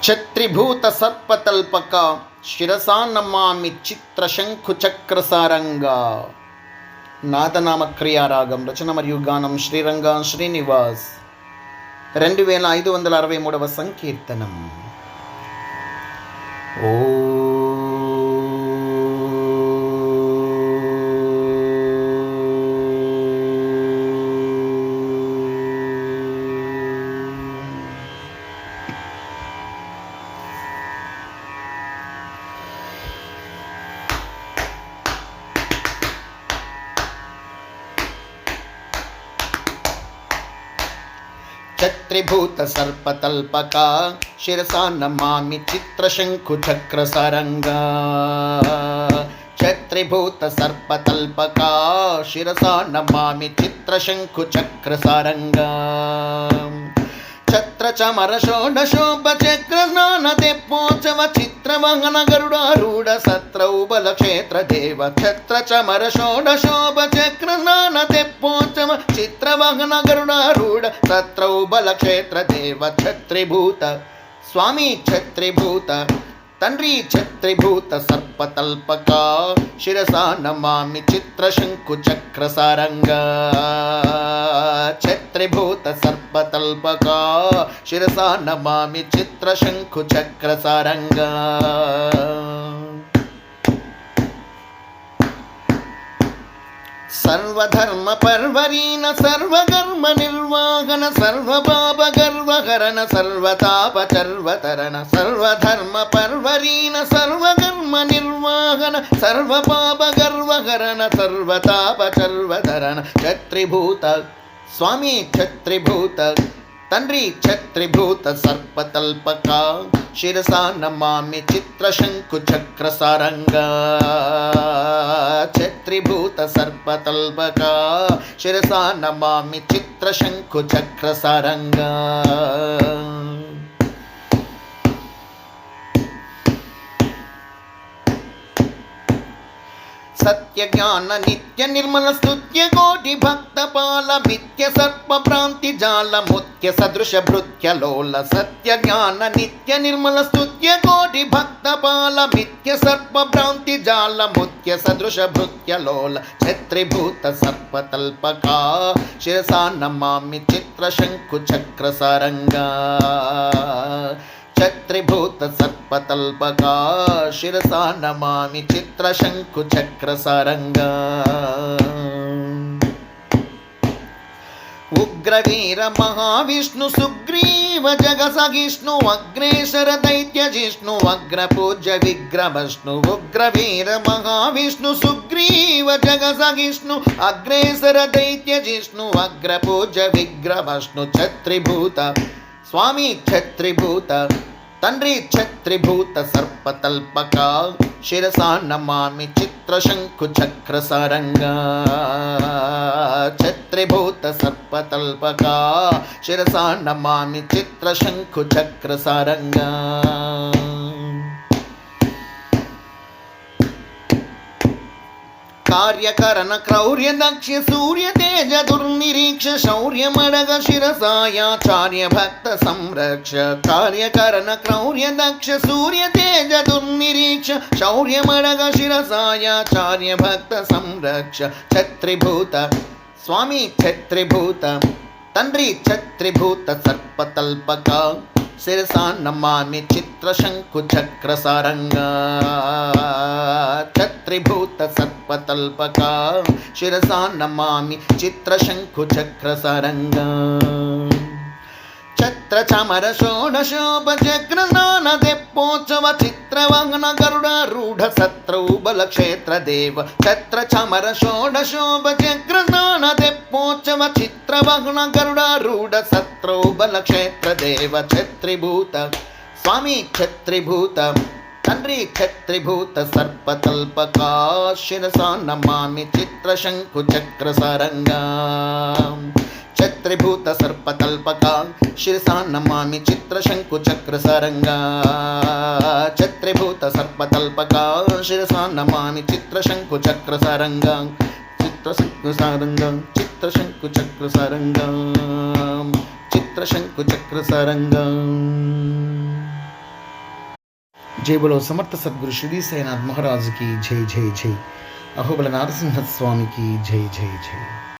ఛత్రిభూత సర్పతల్పక శిరసా నమామి చిత్రశంఖుచక్రసారంగా. నాదనామ క్రియారాగం రచన మరియు గానం శ్రీరంగ శ్రీనివాస్. 2563వ సంకీర్తనం. ఓ ఛత్రిభూత సర్పతల్పక శిరసా నమామి చిత్రశంఖుచక్రసారంగా. ఛత్రిభూత సర్పతల్పక శిరసా నమామి చిత్రశంఖుచక్రసారంగా. ఛత్రచమర షోడశోపచక్రస్నాన తెప్పోత్సవ చిత్రవహన గరుడారూఢ సత్రౌబల క్షేత్రదేవ. ఛత్రచమర షోడశోపచక్రస్నాన తెప్పోత్సవ చిత్రవహన గరుడారూఢ సత్రౌబల క్షేత్రదేవ. ఛత్రిభూత స్వామి ఛత్రిభూత తండ్రి ఛత్రిభూత సర్పతల్పక శిరసా నమామి చిత్రశంఖుచక్రసారంగా. ఛత్రిభూత సర్పతల్పక శిరసా నమామి చిత్రశంఖుచక్రసారంగా. సర్వధర్మ పర్వరీణ సర్వకర్మ నిర్వాహన సర్వపాప గర్వహరణ సర్వతాపచర్వతరణ. సర్వధర్మ పర్వరీణ సర్వకర్మ నిర్వాహన సర్వపాప గర్వహరణ సర్వతాపచర్వతరణ. ఛత్రిభూత స్వామి ఛత్రిభూత తండ్రి ఛత్రిభూత సర్పతల్పక శిరసా నమామి చిత్రశంఖుచక్రసారంగా. ఛత్రిభూత సర్పతల్పక శిరసా నమామి చిత్రశంఖుచక్రసారంగా. సత్య జ్ఞాన నిత్య నిర్మల స్తుత్య కోటి భక్త పాల మిథ్య సర్ప భ్రాంతి జాల ముత్య సదృశ భృత్య లోల. సత్య జ్ఞాన నిత్య నిర్మల స్తుత్య కోటి భక్త పాల మిథ్య సర్ప భ్రాంతి జాల ముత్య సదృశ భృత్య లోల. ఛత్రిభూత సర్పతల్పక శిరసా నమామి చిత్రశంఖుచక్రసారంగా. ఛత్రిభూత సర్పతల్పక శిరసా నమామి చిత్రశంఖుచక్రసారంగా. ఉగ్రవీర మహావిష్ణు సుగ్రీవ జగసహిష్ణు అగ్రేసర దైత్య జిష్ణు అగ్రపూజ్య విగ్రహష్ణు. ఉగ్రవీర మహావిష్ణు సుగ్రీవ జగసహిష్ణు అగ్రేసర దైత్య జిష్ణు అగ్రపూజ్య విగ్రహష్ణు. ఛత్రిభూత స్వామి ఛత్రిభూత తండ్రి ఛత్రిభూత సర్పతల్పక శిరసా నమామి చిత్రశంఖుచక్రసారంగా. ఛత్రిభూత సర్పతల్పక శిరసా నమామి చిత్రశంఖుచక్రసారంగా. కార్యకరణ క్రౌర్య దక్ష సూర్య తేజ దుర్నిరీక్ష శౌర్యమడగ శిరసాయాచార్య భక్త సంరక్ష. కార్యకరణ క్రౌర్య దక్ష సూర్య తేజ దుర్నిరీక్ష శౌర్యమడగ శిరసాయాచార్య భక్త సంరక్ష. ఛత్రిభూత స్వామి ఛత్రిభూత తండ్రి ఛత్రిభూత సర్పతల్పక శిరసా నమామి చిత్రశంఖుచక్రసారంగా. ఛత్రిభూత సర్పతల్పక శిరసా నమామి చిత్రశంఖుచక్రసారంగా. ఛత్రచమర షోడశోపచక్రస్నాన తెప్పోత్సవ చిత్రవహన గరుడారూఢ సత్రౌబల క్షేత్రదేవ. ఛత్రచమర షోడశోపచక్రస్నాన తెప్పోత్సవ చిత్రవహన గరుడారూఢ సత్రౌబల క్షేత్రదేవ. ఛత్రిభూత స్వామి ఛత్రిభూత తండ్రి ఛత్రిభూత సర్పతల్పక శిరసా నమామి చిత్రశంఖుచక్రసారంగా. ఛత్రిభూత సర్పతల్పక శిరసా నమామి చిత్రశంఖుచక్రసారంగా. ఛత్రిభూత సర్పతల్పక శిరసా నమామి చిత్రశంఖుచక్రసారంగా. చిత్రశంకుసారంగం చిత్రశంకుచక్రసారంగం చిత్రశంకుచక్రసారంగం. జై బలో సమర్థ సద్గురు షిరిడి సాయినాథ్ మహారాజుకి జై జై జై. అహోబల నరసింహస్వామికి జై జై జై.